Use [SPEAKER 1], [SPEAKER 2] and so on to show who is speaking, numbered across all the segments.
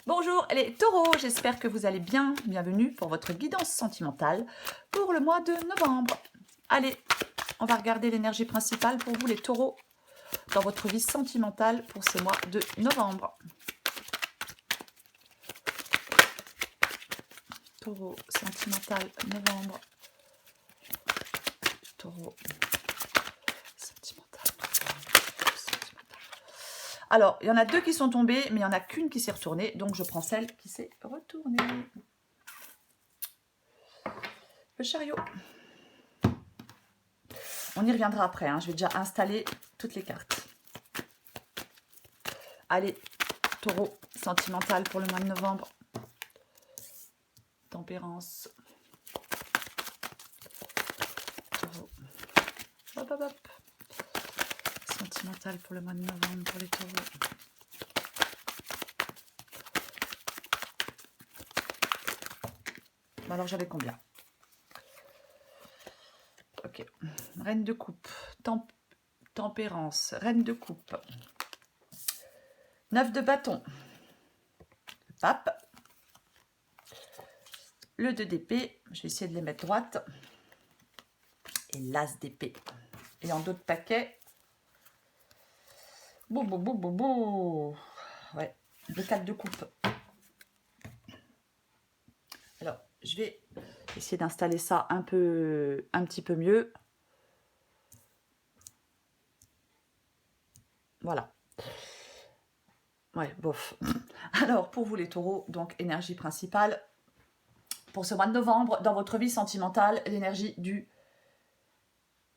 [SPEAKER 1] Bonjour les taureaux, j'espère que vous allez bien. Bienvenue pour votre guidance sentimentale pour le mois de novembre. Allez, on va regarder l'énergie principale pour vous les taureaux dans votre vie sentimentale pour ce mois de novembre. Taureau sentimental novembre. Taureau sentimental novembre. Alors, il y en a deux qui sont tombées, mais il n'y en a qu'une qui s'est retournée, donc je prends celle qui s'est retournée. Le chariot. On y reviendra après, hein. Je vais déjà installer toutes les cartes. Allez, taureau sentimental pour le mois de novembre. Tempérance. Taureau. Hop, hop, hop. Sentimental pour le mois de novembre pour les taureaux. Alors j'avais combien? Ok. Reine de coupe. Tempérance. Reine de coupe. 9 de bâton. Le pape. Le 2 d'épée. Je vais essayer de les mettre droites. Et l'as d'épée. Et en d'autres paquets. Bou, bou, bou, bou, bou. Ouais. Le 4 de coupe. Alors, je vais essayer d'installer ça un petit peu mieux. Voilà. Ouais, bof. Alors, pour vous les taureaux, donc énergie principale, pour ce mois de novembre, dans votre vie sentimentale, l'énergie du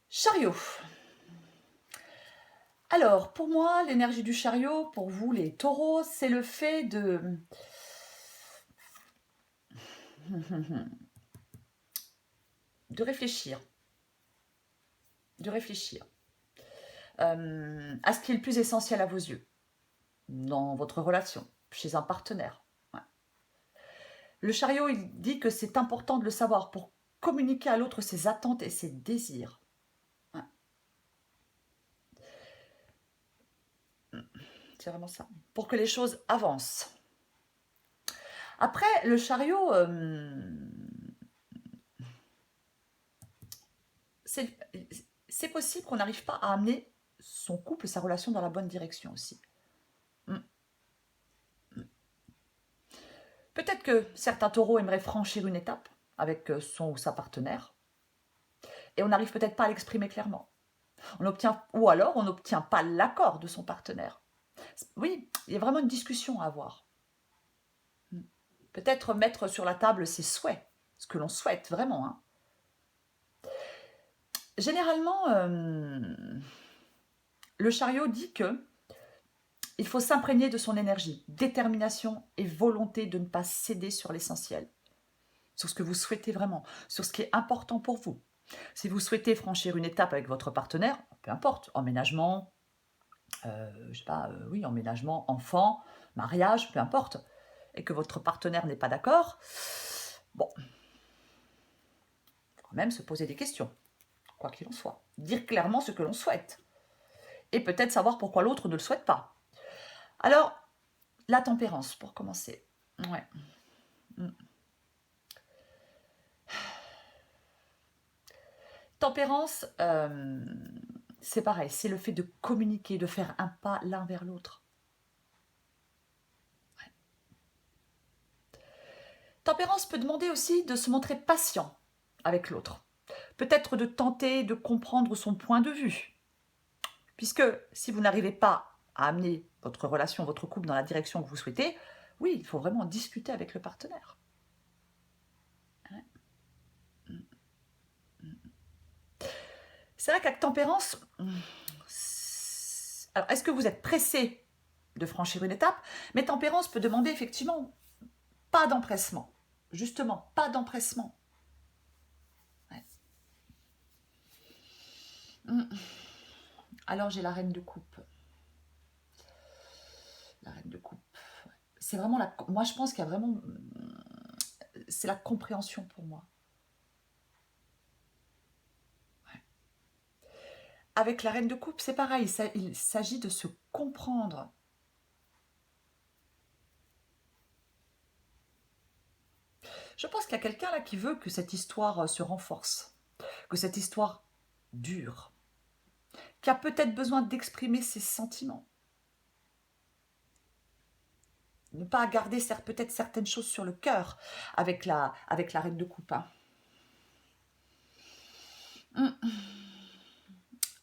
[SPEAKER 1] chariot. Alors, pour moi, l'énergie du chariot, pour vous les taureaux, c'est le fait de... de réfléchir. De réfléchir à ce qui est le plus essentiel à vos yeux, dans votre relation, chez un partenaire. Ouais. Le chariot, il dit que c'est important de le savoir pour communiquer à l'autre ses attentes et ses désirs. Ouais. C'est vraiment ça. Pour que les choses avancent. Après, le chariot, c'est possible qu'on n'arrive pas à amener son couple, sa relation dans la bonne direction aussi. Peut-être que certains taureaux aimeraient franchir une étape avec son ou sa partenaire, et on n'arrive peut-être pas à l'exprimer clairement. Ou alors on n'obtient pas l'accord de son partenaire. Oui, il y a vraiment une discussion à avoir. Peut-être mettre sur la table ses souhaits, ce que l'on souhaite vraiment. Hein. Généralement, le chariot dit que il faut s'imprégner de son énergie, détermination et volonté de ne pas céder sur l'essentiel, sur ce que vous souhaitez vraiment, sur ce qui est important pour vous. Si vous souhaitez franchir une étape avec votre partenaire, peu importe, emménagement, je sais pas, oui, emménagement, enfant, mariage, peu importe, et que votre partenaire n'est pas d'accord, bon, il faut quand même se poser des questions, quoi qu'il en soit. Dire clairement ce que l'on souhaite. Et peut-être savoir pourquoi l'autre ne le souhaite pas. Alors, la tempérance, pour commencer. Ouais. Tempérance, c'est pareil, c'est le fait de communiquer, de faire un pas l'un vers l'autre. Ouais. Tempérance peut demander aussi de se montrer patient avec l'autre. Peut-être de tenter de comprendre son point de vue. Puisque si vous n'arrivez pas à amener votre relation, votre couple dans la direction que vous souhaitez, oui, il faut vraiment discuter avec le partenaire. Ouais. C'est vrai qu'avec tempérance, alors est-ce que vous êtes pressé de franchir une étape? Mais tempérance peut demander effectivement pas d'empressement. Justement, pas d'empressement. Ouais. Alors j'ai la reine de coupe. La reine de coupe. Ouais. C'est vraiment la... Moi je pense qu'il y a vraiment... C'est la compréhension pour moi. Ouais. Avec la reine de coupe, c'est pareil. Il s'agit de se comprendre. Je pense qu'il y a quelqu'un là qui veut que cette histoire se renforce, que cette histoire dure, qui a peut-être besoin d'exprimer ses sentiments. Ne pas garder peut-être certaines choses sur le cœur avec la reine de coupe. Hein.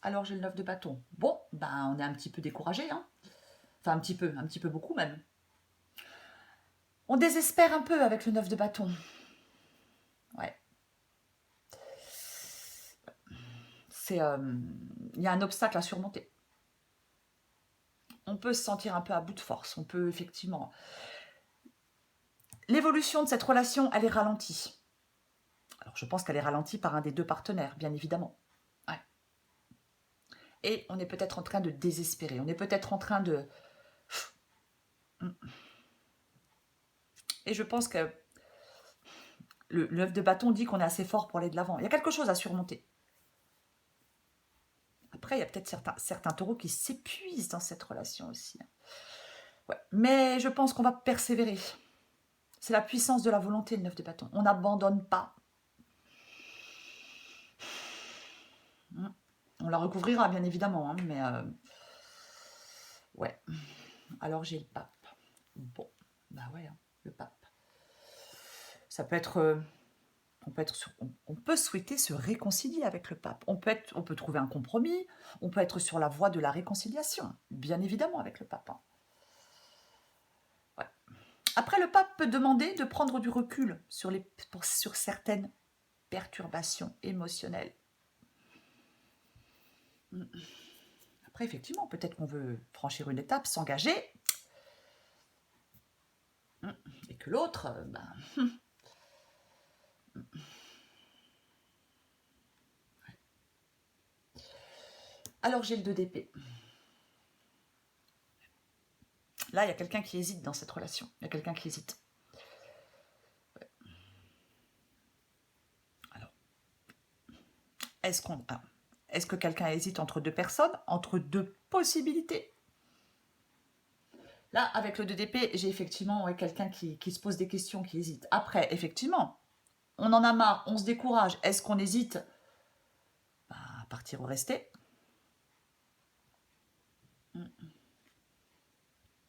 [SPEAKER 1] Alors j'ai le 9 de bâton. Bon, ben on est un petit peu découragé. Hein. Enfin un petit peu beaucoup même. On désespère un peu avec le 9 de bâton. Ouais. Il y a un obstacle à surmonter. On peut se sentir un peu à bout de force. On peut effectivement... L'évolution de cette relation, elle est ralentie. Alors je pense qu'elle est ralentie par un des deux partenaires, bien évidemment. Ouais. Et on est peut-être en train de désespérer. On est peut-être en train de... Et je pense que le 9 de bâton dit qu'on est assez fort pour aller de l'avant. Il y a quelque chose à surmonter. Après, il y a peut-être certains taureaux qui s'épuisent dans cette relation aussi. Ouais. Mais je pense qu'on va persévérer. C'est la puissance de la volonté, le 9 de bâton. On n'abandonne pas. On la recouvrira, bien évidemment. Hein, mais ouais. Alors, j'ai le pape. Bon. Bah ouais, hein, le pape. Ça peut être... on peut souhaiter se réconcilier avec le pape. On peut trouver un compromis. On peut être sur la voie de la réconciliation. Bien évidemment, avec le pape. Hein. Ouais. Après, le pape peut demander de prendre du recul sur certaines perturbations émotionnelles. Après, effectivement, peut-être qu'on veut franchir une étape, s'engager, et que l'autre, Alors, j'ai le 2 d'épée. Là, il y a quelqu'un qui hésite dans cette relation. Il y a quelqu'un qui hésite. Ouais. Alors, est-ce que quelqu'un hésite entre deux personnes, entre deux possibilités? Là, avec le 2 d'épée, j'ai effectivement quelqu'un qui se pose des questions, qui hésite. Après, effectivement, on en a marre, on se décourage. Est-ce qu'on hésite à partir ou rester?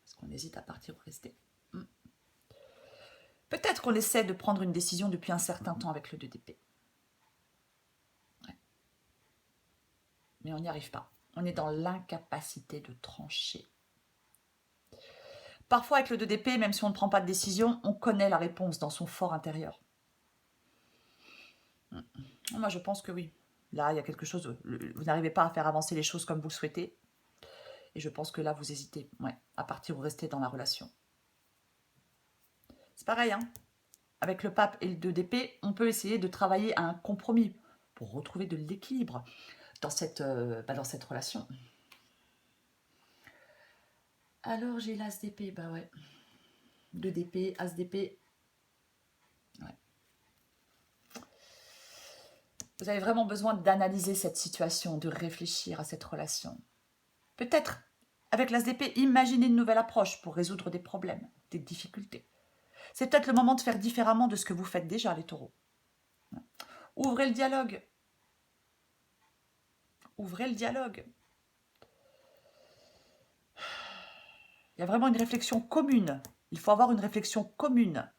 [SPEAKER 1] Est-ce qu'on hésite à partir ou rester? Peut-être qu'on essaie de prendre une décision depuis un certain temps avec le 2 d'épée. Ouais. Mais on n'y arrive pas. On est dans l'incapacité de trancher. Parfois, avec le 2 d'épée, même si on ne prend pas de décision, on connaît la réponse dans son fort intérieur. Moi, je pense que oui. Là, il y a quelque chose... Vous n'arrivez pas à faire avancer les choses comme vous le souhaitez. Et je pense que là, vous hésitez à partir ou rester dans la relation. C'est pareil, hein. Avec le pape et le 2 d'épée, on peut essayer de travailler à un compromis pour retrouver de l'équilibre dans cette relation. Alors, j'ai l'as d'épée, bah ouais. 2 d'épée, as d'épée. Ouais. Vous avez vraiment besoin d'analyser cette situation, de réfléchir à cette relation. Peut-être, avec l'as d'épée, imaginez une nouvelle approche pour résoudre des problèmes, des difficultés. C'est peut-être le moment de faire différemment de ce que vous faites déjà, les taureaux. Ouvrez le dialogue. Ouvrez le dialogue. Il y a vraiment une réflexion commune. Il faut avoir une réflexion commune.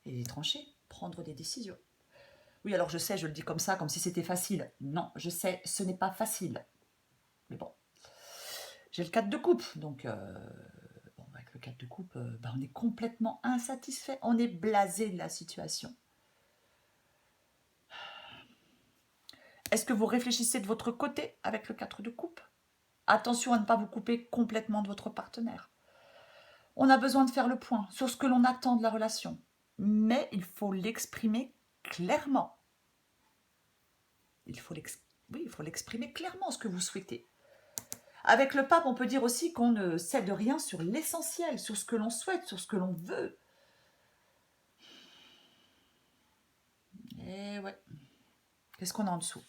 [SPEAKER 1] Et trancher, prendre des décisions. Oui, alors je sais, je le dis comme ça, comme si c'était facile. Non, je sais, ce n'est pas facile. Mais bon, j'ai le 4 de coupe, donc avec le 4 de coupe, on est complètement insatisfait, on est blasé de la situation. Est-ce que vous réfléchissez de votre côté avec le 4 de coupe? Attention à ne pas vous couper complètement de votre partenaire. On a besoin de faire le point sur ce que l'on attend de la relation, mais il faut l'exprimer clairement. Il faut l'exprimer clairement, ce que vous souhaitez. Avec le pape, on peut dire aussi qu'on ne cède rien sur l'essentiel, sur ce que l'on souhaite, sur ce que l'on veut. Et ouais. Qu'est-ce qu'on a en dessous?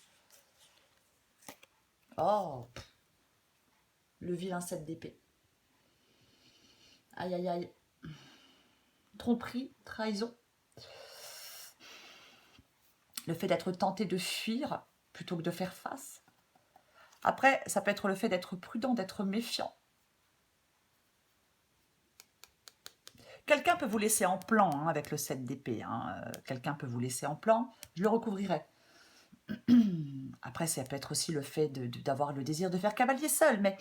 [SPEAKER 1] Oh, le vilain 7 d'épée. Aïe, aïe, aïe. tromperie, trahison. Le fait d'être tenté de fuir plutôt que de faire face. Après, ça peut être le fait d'être prudent, d'être méfiant. Quelqu'un peut vous laisser en plan hein, avec le 7 d'épée. Hein. Quelqu'un peut vous laisser en plan. Je le recouvrirai. Après, ça peut être aussi le fait d'avoir le désir de faire cavalier seul. Mais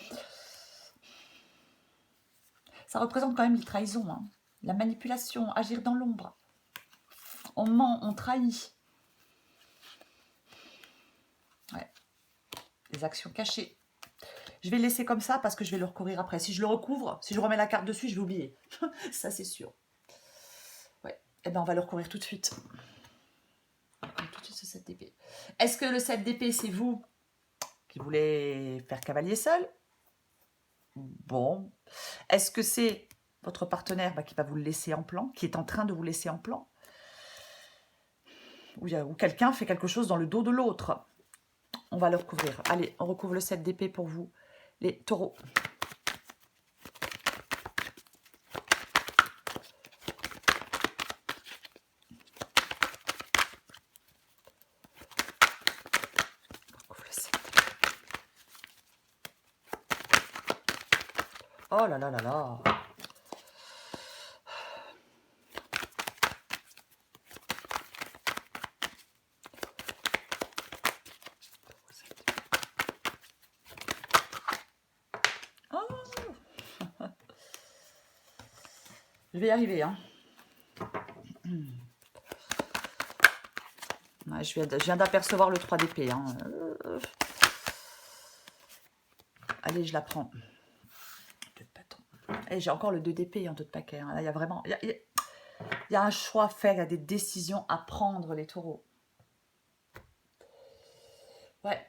[SPEAKER 1] ça représente quand même les trahisons. Hein. La manipulation, agir dans l'ombre. On ment, on trahit. Ouais. Les actions cachées. Je vais le laisser comme ça parce que je vais le recouvrir après. Si je le recouvre, si je remets la carte dessus, je vais oublier. Ça, c'est sûr. Ouais. Eh bien, on va le recouvrir tout de suite. Tout de suite ce 7 d'épée. Est-ce que le 7 d'épée, c'est vous qui voulez faire cavalier seul? Bon. Est-ce que c'est votre partenaire qui va vous le laisser en plan, qui est en train de vous laisser en plan? Ou quelqu'un fait quelque chose dans le dos de l'autre? On va le recouvrir. Allez, on recouvre le 7 d'épée pour vous, les taureaux. Oh là là là là. Oh. Je vais y arriver. Hein. Ouais, je viens d'apercevoir le 3 d'épée. Hein. Allez, je la prends. Et j'ai encore le 2 d'épée en deux de paquet. Hein. Là, il y a vraiment... Il y a un choix à faire, il y a des décisions à prendre, les taureaux. Ouais.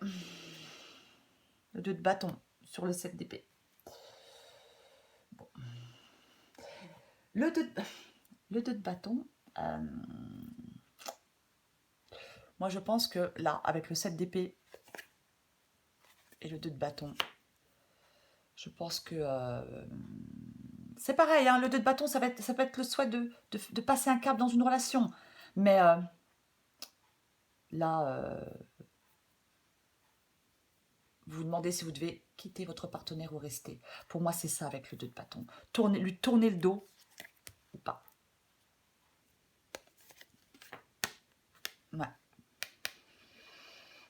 [SPEAKER 1] Le 2 de bâton sur le 7 d'épée. Bon. Le 2 de bâton... moi, je pense que là, avec le 7 d'épée et le 2 de bâton, je pense que... c'est pareil, hein, le 2 de bâton, ça peut être le souhait de passer un cap dans une relation. Mais là, vous vous demandez si vous devez quitter votre partenaire ou rester. Pour moi, c'est ça avec le 2 de bâton. Lui tourner le dos ou pas. Ouais.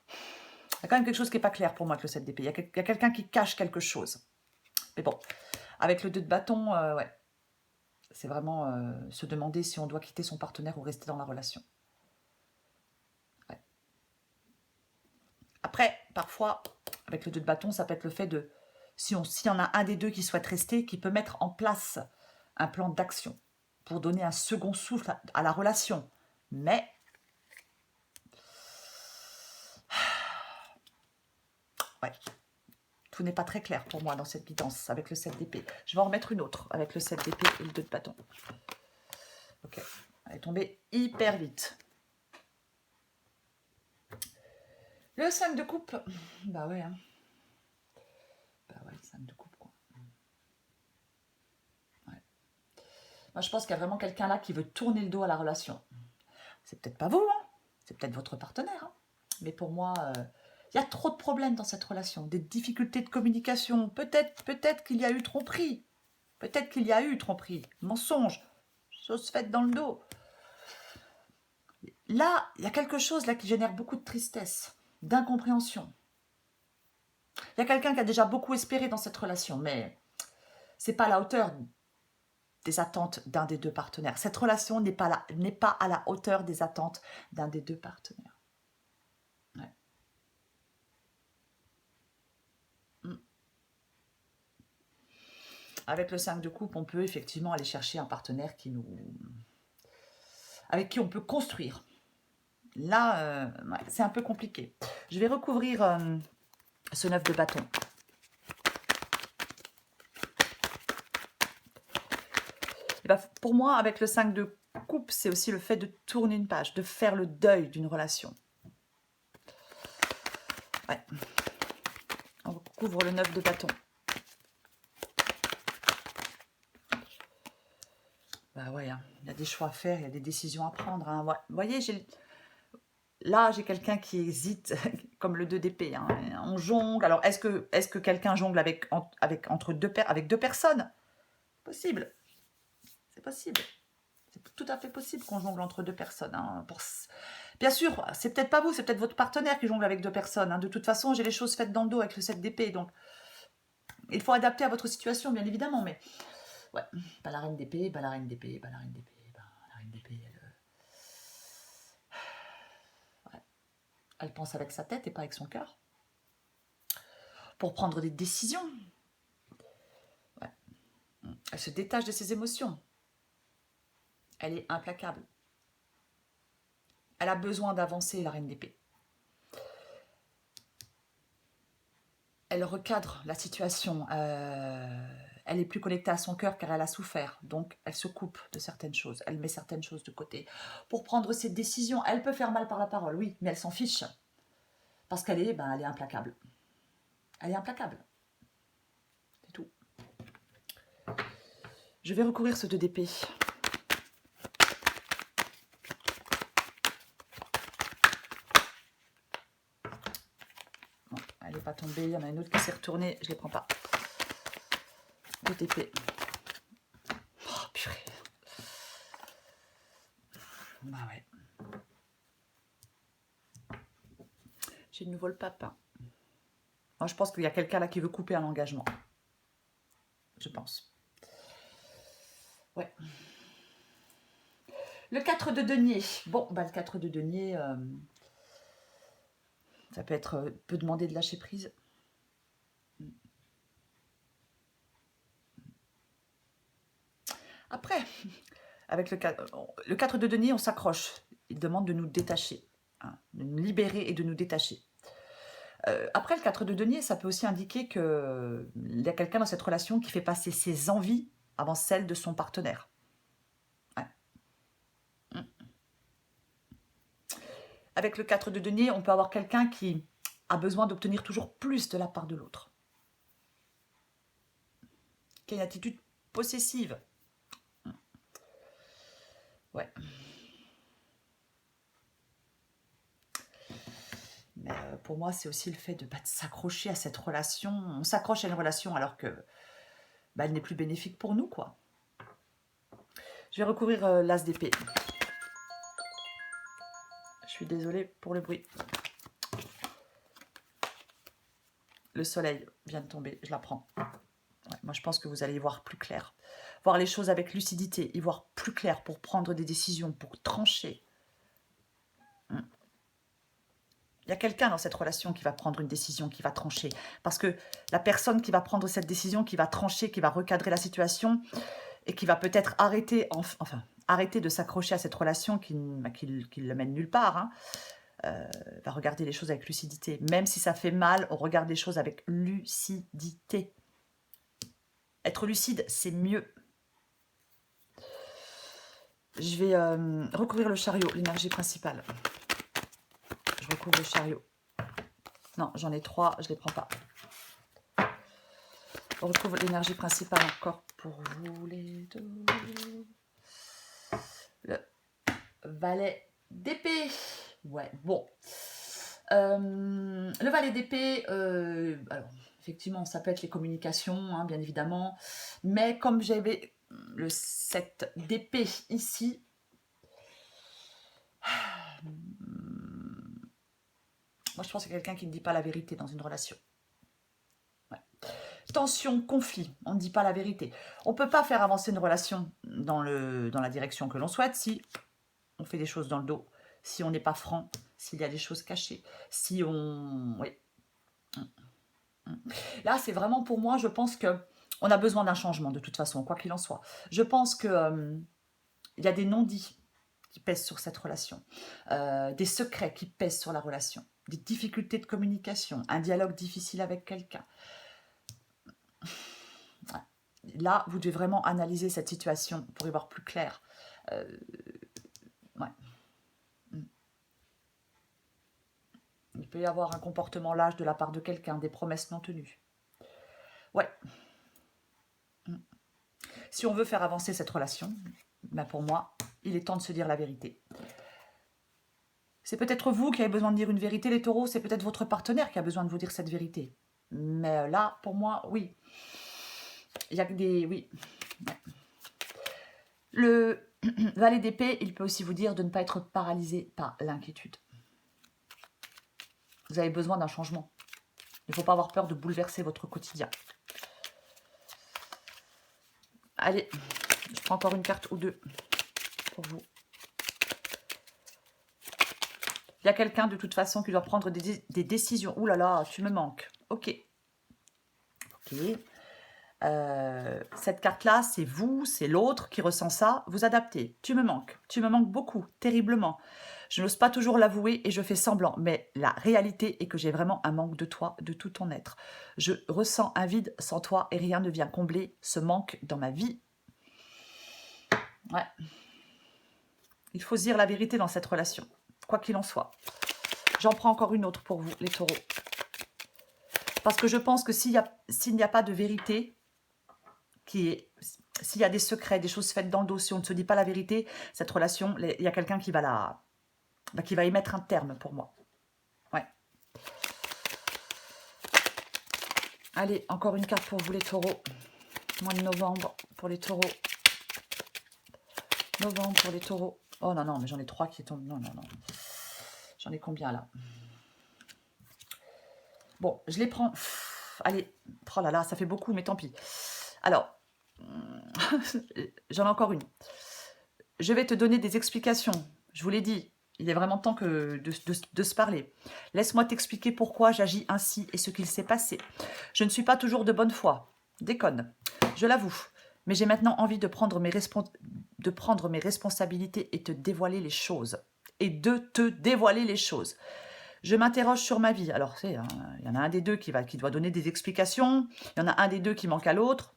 [SPEAKER 1] Il y a quand même quelque chose qui n'est pas clair pour moi avec le 7 d'épée. Il y a quelqu'un qui cache quelque chose. Mais bon, avec le 2 de bâton, ouais. C'est vraiment se demander si on doit quitter son partenaire ou rester dans la relation. Ouais. Après, parfois, avec le 2 de bâton, ça peut être le fait de... S'il y en a un des deux qui souhaite rester, qui peut mettre en place un plan d'action pour donner un second souffle à la relation. Mais... ouais. Tout n'est pas très clair pour moi dans cette guidance avec le 7 d'épée. Je vais en remettre une autre avec le 7 d'épée et le 2 de bâton. Ok. Elle est tombée hyper vite. Le 5 de coupe. Bah ouais. Hein. Bah ouais, le 5 de coupe, quoi. Ouais. Moi, je pense qu'il y a vraiment quelqu'un là qui veut tourner le dos à la relation. C'est peut-être pas vous, hein. C'est peut-être votre partenaire. Hein. Mais pour moi, il y a trop de problèmes dans cette relation. Des difficultés de communication. Peut-être qu'il y a eu tromperie. Peut-être qu'il y a eu tromperie. Mensonge. Chose faite dans le dos. Là, il y a quelque chose là qui génère beaucoup de tristesse, d'incompréhension. Il y a quelqu'un qui a déjà beaucoup espéré dans cette relation, mais c'est pas à la hauteur des attentes d'un des deux partenaires. Cette relation n'est pas à la hauteur des attentes d'un des deux partenaires. Ouais. Avec le 5 de coupe, on peut effectivement aller chercher un partenaire avec qui on peut construire. Là, ouais, c'est un peu compliqué. Je vais recouvrir ce 9 de bâton. Et ben, pour moi, avec le 5 de coupe, c'est aussi le fait de tourner une page, de faire le deuil d'une relation. Ouais. On recouvre le 9 de bâton. Bah ouais, hein, il y a des choix à faire, il y a des décisions à prendre. Hein. Ouais. Vous voyez, là, j'ai quelqu'un qui hésite, comme le 2 d'épée. Hein. On jongle. Alors, est-ce que quelqu'un jongle avec deux personnes? Possible. C'est possible. C'est tout à fait possible qu'on jongle entre deux personnes. Hein, bien sûr, c'est peut-être pas vous, c'est peut-être votre partenaire qui jongle avec deux personnes. Hein. De toute façon, j'ai les choses faites dans le dos avec le 7 d'épée. Donc, il faut adapter à votre situation, bien évidemment. Mais, ouais, pas la reine d'épée, pas la reine d'épée, pas la reine d'épée. La reine d'épée, elle pense avec sa tête et pas avec son cœur. Pour prendre des décisions. Ouais. Elle se détache de ses émotions. Elle est implacable. Elle a besoin d'avancer, la reine d'épée. Elle recadre la situation. Elle est plus connectée à son cœur car elle a souffert. Donc, elle se coupe de certaines choses. Elle met certaines choses de côté. Pour prendre ses décisions, elle peut faire mal par la parole, oui, mais elle s'en fiche. Parce qu'elle est, elle est implacable. Elle est implacable. C'est tout. Je vais recourir ce 2 d'épée. Bon, elle n'est pas tombée. Il y en a une autre qui s'est retournée. Je ne les prends pas. 2 d'épée. Oh, purée. Bah ouais. J'ai de nouveau le pape. Moi, je pense qu'il y a quelqu'un là qui veut couper un engagement. Je pense. Ouais. Le 4 de denier. Bon, le 4 de denier, ça peut demander de lâcher prise. Après, avec le 4 de denier, on s'accroche. Il demande de nous détacher, hein, de nous libérer et de nous détacher. Après, le 4 de denier, ça peut aussi indiquer qu'il y a quelqu'un dans cette relation qui fait passer ses envies avant celles de son partenaire. Ouais. Avec le 4 de denier, on peut avoir quelqu'un qui a besoin d'obtenir toujours plus de la part de l'autre. Qui a une attitude possessive. Ouais. Mais pour moi, c'est aussi le fait de s'accrocher à cette relation. On s'accroche à une relation alors que elle n'est plus bénéfique pour nous, quoi. Je vais recouvrir l'as d'épée. Je suis désolée pour le bruit. Le soleil vient de tomber, je la prends. Ouais, moi, je pense que vous allez y voir plus clair. Voir les choses avec lucidité, y voir plus clair pour prendre des décisions, pour trancher. Il y a quelqu'un dans cette relation qui va prendre une décision, qui va trancher. Parce que la personne qui va prendre cette décision, qui va trancher, qui va recadrer la situation et qui va peut-être arrêter de s'accrocher à cette relation qui le mène nulle part, hein, va regarder les choses avec lucidité. Même si ça fait mal, on regarde les choses avec lucidité. Être lucide, c'est mieux. Je vais recouvrir le chariot, l'énergie principale. Je recouvre le chariot. Non, j'en ai 3, je ne les prends pas. On retrouve l'énergie principale encore pour vous les deux. Le valet d'épée. Ouais, bon. Le valet d'épée, alors, effectivement, ça peut être les communications, hein, bien évidemment. Mais comme j'avais le 7 d'épée ici, moi je pense que c'est quelqu'un qui ne dit pas la vérité dans une relation. Ouais. Tension, conflit, on ne dit pas la vérité. On ne peut pas faire avancer une relation dans la direction que l'on souhaite si on fait des choses dans le dos, si on n'est pas franc, s'il y a des choses cachées, si on... Oui. Là, c'est vraiment pour moi, je pense que on a besoin d'un changement de toute façon, quoi qu'il en soit. Je pense que il y a des non-dits qui pèsent sur cette relation, des secrets qui pèsent sur la relation, des difficultés de communication, un dialogue difficile avec quelqu'un. Là, vous devez vraiment analyser cette situation pour y voir plus clair. Ouais. Il peut y avoir un comportement lâche de la part de quelqu'un, des promesses non tenues. Ouais. Si on veut faire avancer cette relation, Ben pour moi, il est temps de se dire la vérité. C'est peut-être vous qui avez besoin de dire une vérité, les taureaux. C'est peut-être votre partenaire qui a besoin de vous dire cette vérité. Mais là, pour moi, oui. Il y a des... Oui. Ouais. Le valet d'épée, il peut aussi vous dire de ne pas être paralysé par l'inquiétude. Vous avez besoin d'un changement. Il ne faut pas avoir peur de bouleverser votre quotidien. Allez, je prends encore une carte ou deux pour vous. Il y a quelqu'un de toute façon qui doit prendre des décisions. Ouh là là, tu me manques. Ok. Ok. Cette carte-là, c'est vous, c'est l'autre qui ressent ça. Vous adaptez. Tu me manques. Tu me manques beaucoup, terriblement. Je n'ose pas toujours l'avouer et je fais semblant. Mais la réalité est que j'ai vraiment un manque de toi, de tout ton être. Je ressens un vide sans toi et rien ne vient combler ce manque dans ma vie. Ouais. Il faut se dire la vérité dans cette relation, quoi qu'il en soit. J'en prends encore une autre pour vous, les taureaux. Parce que je pense que s'il n'y a pas de vérité, s'il y a des secrets, des choses faites dans le dos, si on ne se dit pas la vérité, cette relation, il y a quelqu'un qui va y mettre un terme pour moi. Ouais. Allez, encore une carte pour vous, les taureaux. Mois de novembre pour les taureaux. Novembre pour les taureaux. Oh non, non, mais j'en ai 3 qui tombent. Non, non, non. J'en ai combien là? Bon, je les prends. Allez, oh là là, ça fait beaucoup, mais tant pis. Alors, j'en ai encore une. Je vais te donner des explications. Je vous l'ai dit, il est vraiment temps de se parler. Laisse-moi t'expliquer pourquoi j'agis ainsi et ce qu'il s'est passé. Je ne suis pas toujours de bonne foi. Déconne, je l'avoue. Mais j'ai maintenant envie de prendre mes responsabilités et te dévoiler les choses. Et de te dévoiler les choses. Je m'interroge sur ma vie. Alors, il y en a un des deux qui doit donner des explications. Il y en a un des deux qui manque à l'autre.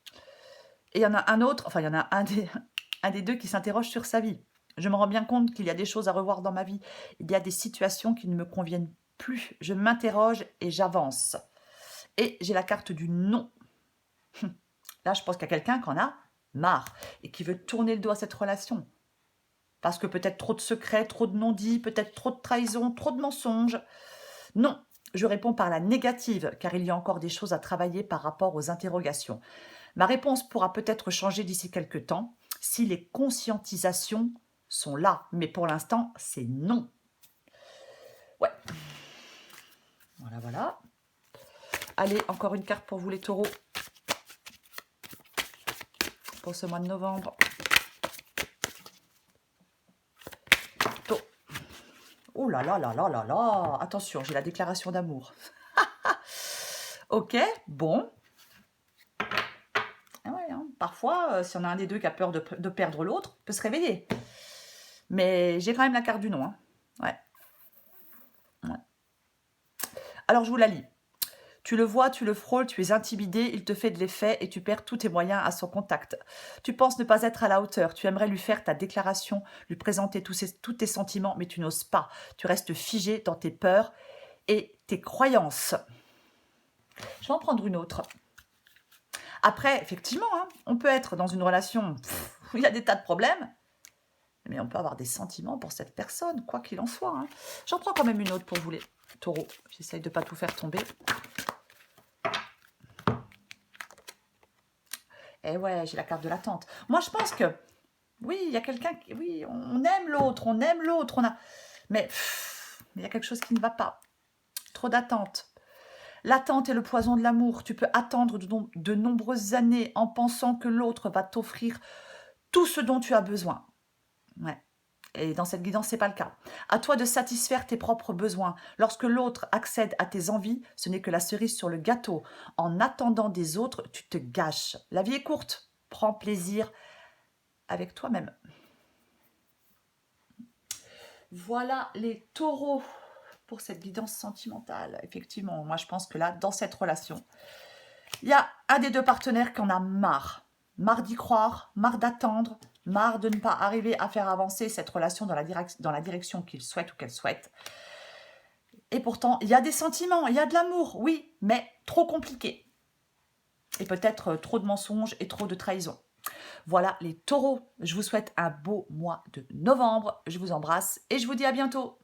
[SPEAKER 1] Et il y en a un autre, enfin, il y en a un des deux qui s'interroge sur sa vie. Je me rends bien compte qu'il y a des choses à revoir dans ma vie. Il y a des situations qui ne me conviennent plus. Je m'interroge et j'avance. Et j'ai la carte du non. Là, je pense qu'il y a quelqu'un qui en a marre et qui veut tourner le dos à cette relation. Parce que peut-être trop de secrets, trop de non-dits, peut-être trop de trahison, trop de mensonges. Non, je réponds par la négative, car il y a encore des choses à travailler par rapport aux interrogations. Ma réponse pourra peut-être changer d'ici quelques temps, si les conscientisations sont là. Mais pour l'instant, c'est non. Ouais. Voilà, voilà. Allez, encore une carte pour vous les taureaux. Pour ce mois de novembre. Oh là là là là là là. Attention, j'ai la déclaration d'amour. Ok, bon. Ah ouais, hein. Parfois, si on a un des deux qui a peur de perdre l'autre, peut se réveiller. Mais j'ai quand même la carte du non. Hein. Ouais. Ouais. Alors, je vous la lis. Tu le vois, tu le frôles, tu es intimidé, il te fait de l'effet et tu perds tous tes moyens à son contact. Tu penses ne pas être à la hauteur, tu aimerais lui faire ta déclaration, lui présenter tous tes sentiments, mais tu n'oses pas. Tu restes figé dans tes peurs et tes croyances. Je vais en prendre une autre. Après, effectivement, hein, on peut être dans une relation où il y a des tas de problèmes, mais on peut avoir des sentiments pour cette personne, quoi qu'il en soit. Hein. J'en prends quand même une autre pour vous les taureaux. J'essaye de ne pas tout faire tomber. Eh ouais, j'ai la carte de l'attente. Moi, je pense que, oui, il y a quelqu'un qui... Oui, on aime l'autre, mais il y a quelque chose qui ne va pas. Trop d'attente. L'attente est le poison de l'amour. Tu peux attendre de nombreuses années en pensant que l'autre va t'offrir tout ce dont tu as besoin. Ouais. Et dans cette guidance, ce n'est pas le cas. À toi de satisfaire tes propres besoins. Lorsque l'autre accède à tes envies, ce n'est que la cerise sur le gâteau. En attendant des autres, tu te gâches. La vie est courte. Prends plaisir avec toi-même. Voilà les taureaux pour cette guidance sentimentale. Effectivement, moi je pense que là, dans cette relation, il y a un des deux partenaires qui en a marre. Marre d'y croire, marre d'attendre, marre de ne pas arriver à faire avancer cette relation dans la direction qu'il souhaite ou qu'elle souhaite. Et pourtant, il y a des sentiments, il y a de l'amour, oui, mais trop compliqué. Et peut-être trop de mensonges et trop de trahison. Voilà les taureaux, je vous souhaite un beau mois de novembre. Je vous embrasse et je vous dis à bientôt.